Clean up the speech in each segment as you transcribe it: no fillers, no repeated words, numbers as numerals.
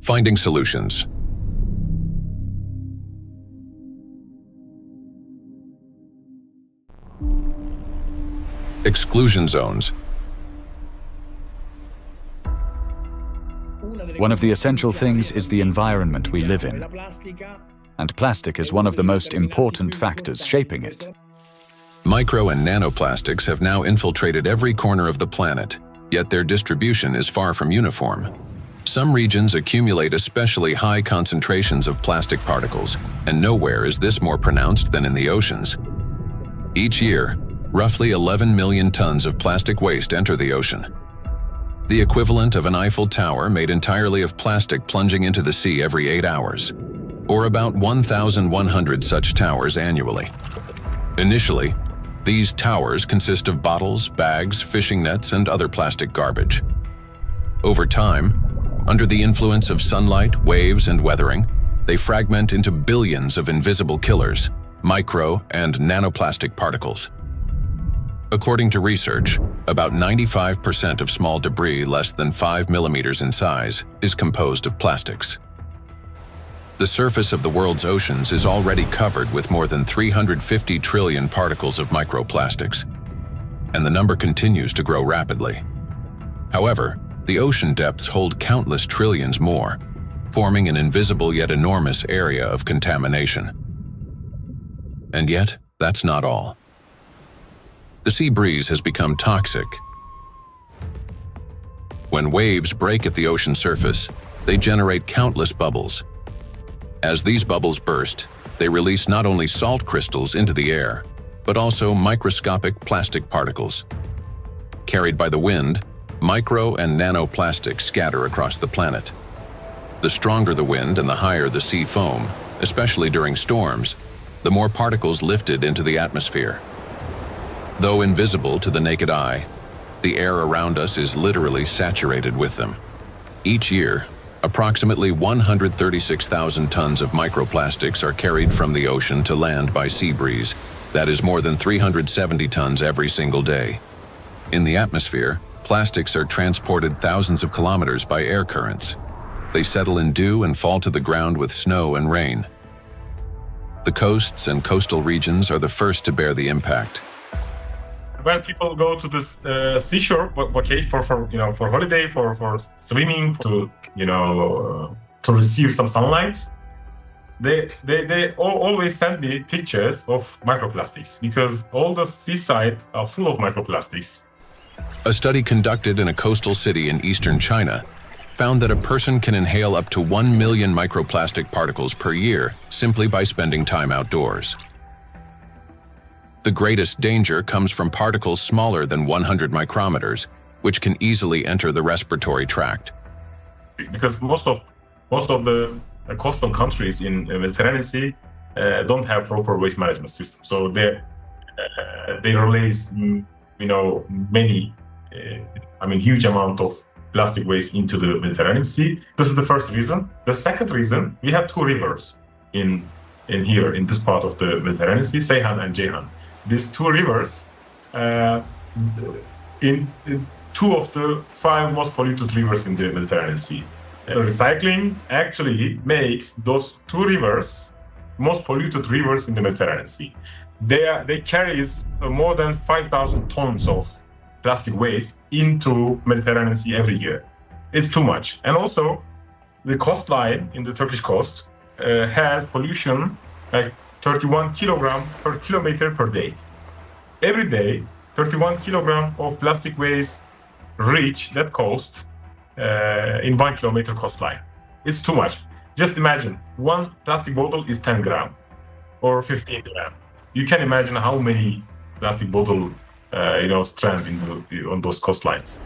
Finding solutions. Exclusion zones. One of the essential things is the environment we live in, and plastic is one of the most important factors shaping it. Micro and nanoplastics have now infiltrated every corner of the planet, yet their distribution is far from uniform. Some regions accumulate especially high concentrations of plastic particles, and nowhere is this more pronounced than in the oceans. Each year, roughly 11 million tons of plastic waste enter the ocean. The equivalent of an Eiffel Tower made entirely of plastic plunging into the sea every 8 hours, or about 1,100 such towers annually. Initially, these towers consist of bottles, bags, fishing nets, and other plastic garbage. Over time, under the influence of sunlight, waves, and weathering, they fragment into billions of invisible killers, micro and nanoplastic particles. According to research, about 95% of small debris less than 5 millimeters in size is composed of plastics. The surface of the world's oceans is already covered with more than 350 trillion particles of microplastics, and the number continues to grow rapidly. However, the ocean depths hold countless trillions more, forming an invisible yet enormous area of contamination. And yet, that's not all. The sea breeze has become toxic. When waves break at the ocean surface, they generate countless bubbles. As these bubbles burst, they release not only salt crystals into the air, but also microscopic plastic particles. Carried by the wind, micro and nanoplastics scatter across the planet. The stronger the wind and the higher the sea foam, especially during storms, the more particles lifted into the atmosphere. Though invisible to the naked eye, the air around us is literally saturated with them. Each year, approximately 136,000 tons of microplastics are carried from the ocean to land by sea breeze. That is more than 370 tons every single day. In the atmosphere, plastics are transported thousands of kilometers by air currents. They settle in dew and fall to the ground with snow and rain. The coasts and coastal regions are the first to bear the impact. When people go to this seashore, okay, for holiday, for swimming, to receive some sunlight, they always send me pictures of microplastics because all the seaside are full of microplastics. A study conducted in a coastal city in eastern China found that a person can inhale up to 1 million microplastic particles per year simply by spending time outdoors. The greatest danger comes from particles smaller than 100 micrometers, which can easily enter the respiratory tract. Because most of the coastal countries in the Mediterranean Sea don't have proper waste management system, so they release many huge amount of plastic waste into the Mediterranean Sea. This is the first reason. The second reason, we have two rivers in here in this part of the Mediterranean Sea, Seyhan and Ceyhan. These two rivers, in two of the 5 most polluted rivers in the Mediterranean Sea. Recycling actually makes those two rivers most polluted rivers in the Mediterranean Sea. They carries more than 5,000 tons of plastic waste into Mediterranean Sea every year. It's too much. And also, the coastline in the Turkish coast has pollution like 31 kilogram per kilometer per day. Every day, 31 kilogram of plastic waste reach that coast in 1 kilometer coastline. It's too much. Just imagine, one plastic bottle is 10 gram or 15 gram. You can imagine how many plastic bottle strand on those coastlines.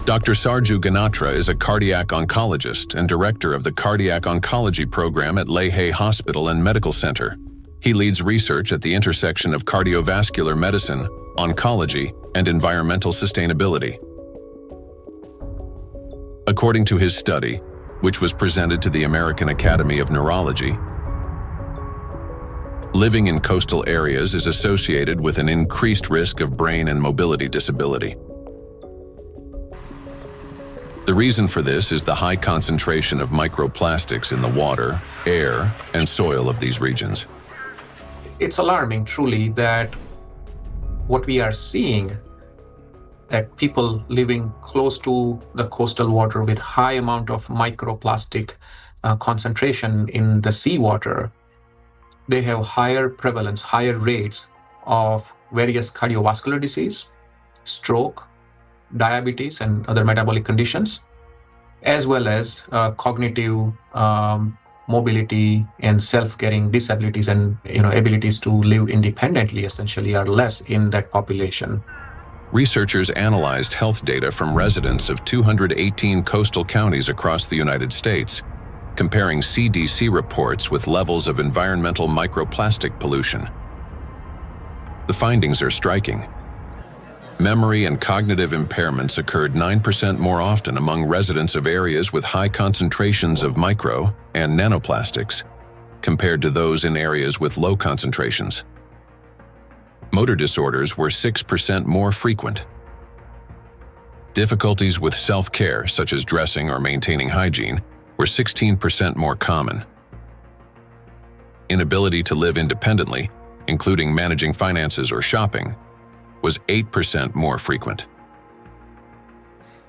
Dr. Sarju Ganatra is a cardiac oncologist and director of the cardiac oncology program at Lehigh Hospital and Medical Center. He leads research at the intersection of cardiovascular medicine, oncology, and environmental sustainability. According to his study, which was presented to the American Academy of Neurology, living in coastal areas is associated with an increased risk of brain and mobility disability. The reason for this is the high concentration of microplastics in the water, air, and soil of these regions. It's alarming, truly, that what we are seeing, that people living close to the coastal water with high amount of microplastic concentration in the seawater, they have higher prevalence, higher rates of various cardiovascular disease, stroke, diabetes, and other metabolic conditions, as well as cognitive mobility and self-caring disabilities and abilities to live independently essentially are less in that population. Researchers analyzed health data from residents of 218 coastal counties across the United States, comparing CDC reports with levels of environmental microplastic pollution. The findings are striking. Memory and cognitive impairments occurred 9% more often among residents of areas with high concentrations of micro and nanoplastics compared to those in areas with low concentrations. Motor disorders were 6% more frequent. Difficulties with self-care, such as dressing or maintaining hygiene, were 16% more common. Inability to live independently, including managing finances or shopping, was 8% more frequent.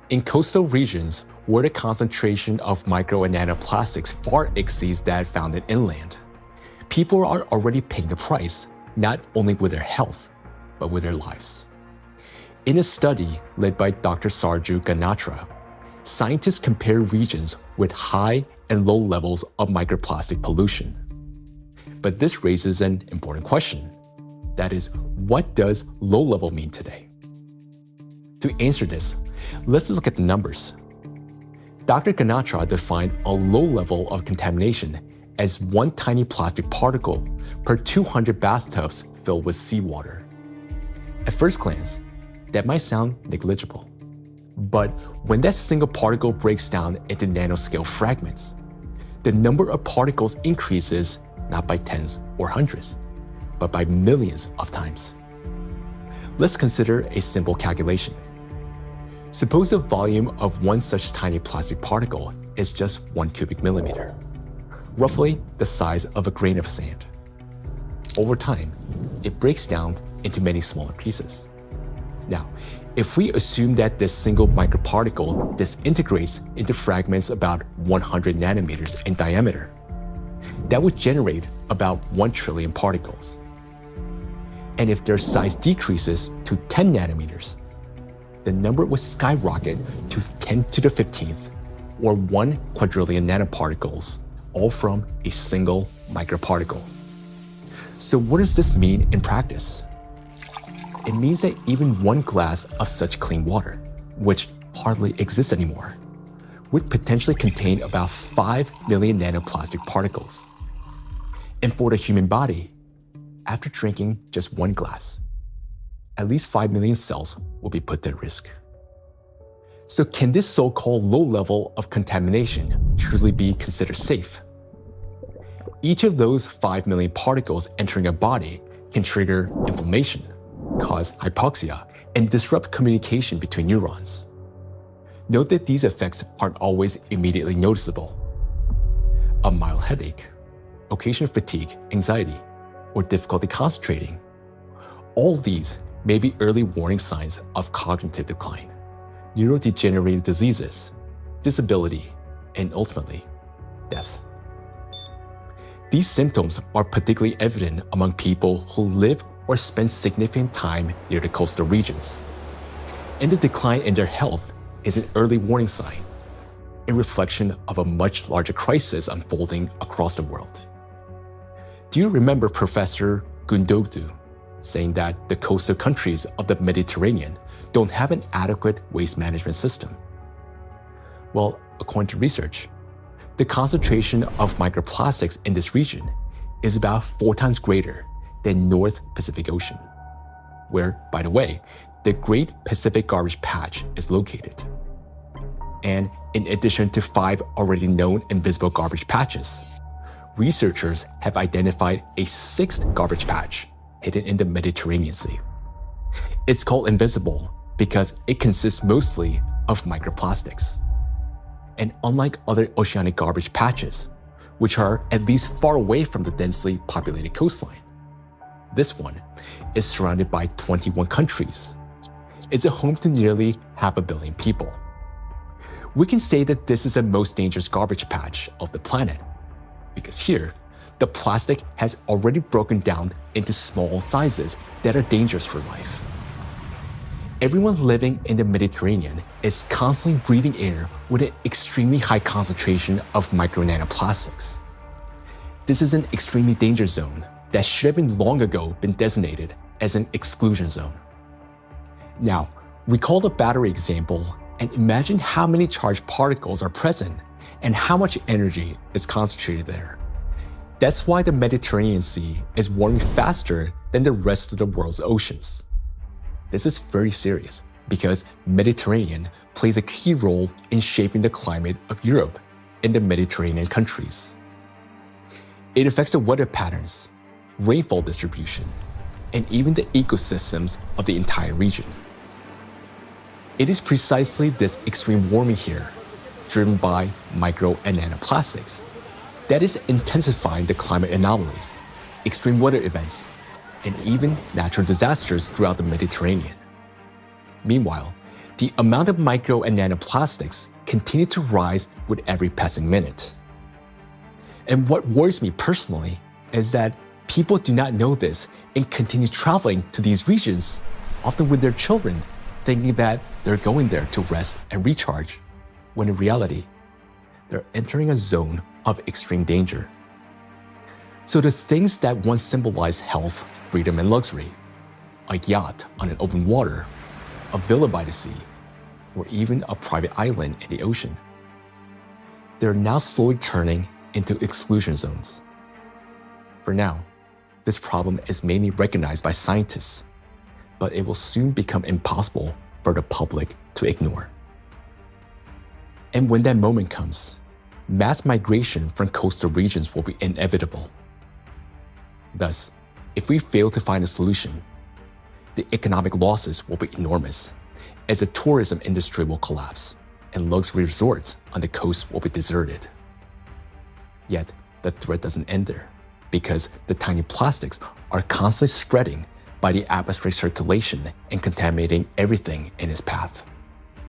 In coastal regions, where the concentration of micro and nanoplastics far exceeds that found in inland, people are already paying the price, not only with their health, but with their lives. In a study led by Dr. Sarju Ganatra, scientists compared regions with high and low levels of microplastic pollution. But this raises an important question. That is, what does low level mean today? To answer this, let's look at the numbers. Dr. Ganatra defined a low level of contamination as one tiny plastic particle per 200 bathtubs filled with seawater. At first glance, that might sound negligible. But when that single particle breaks down into nanoscale fragments, the number of particles increases not by tens or hundreds, but by millions of times. Let's consider a simple calculation. Suppose the volume of one such tiny plastic particle is just 1 cubic millimeter, roughly the size of a grain of sand. Over time, it breaks down into many smaller pieces. Now, if we assume that this single microparticle disintegrates into fragments about 100 nanometers in diameter, that would generate about 1 trillion particles. And if their size decreases to 10 nanometers, the number would skyrocket to 10 to the 15th, or 1 quadrillion nanoparticles, all from a single microparticle. So what does this mean in practice? It means that even one glass of such clean water, which hardly exists anymore, would potentially contain about 5 million nanoplastic particles. And for the human body, after drinking just one glass, at least 5 million cells will be put at risk. So can this so-called low level of contamination truly be considered safe? Each of those 5 million particles entering a body can trigger inflammation, cause hypoxia, and disrupt communication between neurons. Note that these effects aren't always immediately noticeable. A mild headache, occasional fatigue, anxiety, or difficulty concentrating. All these may be early warning signs of cognitive decline, neurodegenerative diseases, disability, and ultimately, death. These symptoms are particularly evident among people who live or spend significant time near the coastal regions. And the decline in their health is an early warning sign, a reflection of a much larger crisis unfolding across the world. Do you remember Professor Gundogan saying that the coastal countries of the Mediterranean don't have an adequate waste management system? Well, according to research, the concentration of microplastics in this region is about 4 times greater than North Pacific Ocean, where, by the way, the Great Pacific Garbage Patch is located. And in addition to 5 already known invisible garbage patches, researchers have identified a 6th garbage patch hidden in the Mediterranean Sea. It's called invisible because it consists mostly of microplastics. And unlike other oceanic garbage patches, which are at least far away from the densely populated coastline, this one is surrounded by 21 countries. It's a home to nearly 500 million people. We can say that this is the most dangerous garbage patch of the planet, because here, the plastic has already broken down into small sizes that are dangerous for life. Everyone living in the Mediterranean is constantly breathing air with an extremely high concentration of micro nanoplastics. This is an extremely dangerous zone that should have been long ago been designated as an exclusion zone. Now, recall the battery example and imagine how many charged particles are present and how much energy is concentrated there. That's why the Mediterranean Sea is warming faster than the rest of the world's oceans. This is very serious because Mediterranean plays a key role in shaping the climate of Europe and the Mediterranean countries. It affects the weather patterns, rainfall distribution, and even the ecosystems of the entire region. It is precisely this extreme warming here, driven by micro and nanoplastics, that is intensifying the climate anomalies, extreme weather events, and even natural disasters throughout the Mediterranean. Meanwhile, the amount of micro and nanoplastics continue to rise with every passing minute. And what worries me personally is that people do not know this and continue traveling to these regions, often with their children, thinking that they're going there to rest and recharge, when in reality, they're entering a zone of extreme danger. So the things that once symbolized health, freedom, and luxury, a yacht on an open water, a villa by the sea, or even a private island in the ocean, they're now slowly turning into exclusion zones. For now, this problem is mainly recognized by scientists, but it will soon become impossible for the public to ignore. And when that moment comes, mass migration from coastal regions will be inevitable. Thus, if we fail to find a solution, the economic losses will be enormous, as the tourism industry will collapse and luxury resorts on the coast will be deserted. Yet, the threat doesn't end there, because the tiny plastics are constantly spreading by the atmospheric circulation and contaminating everything in its path.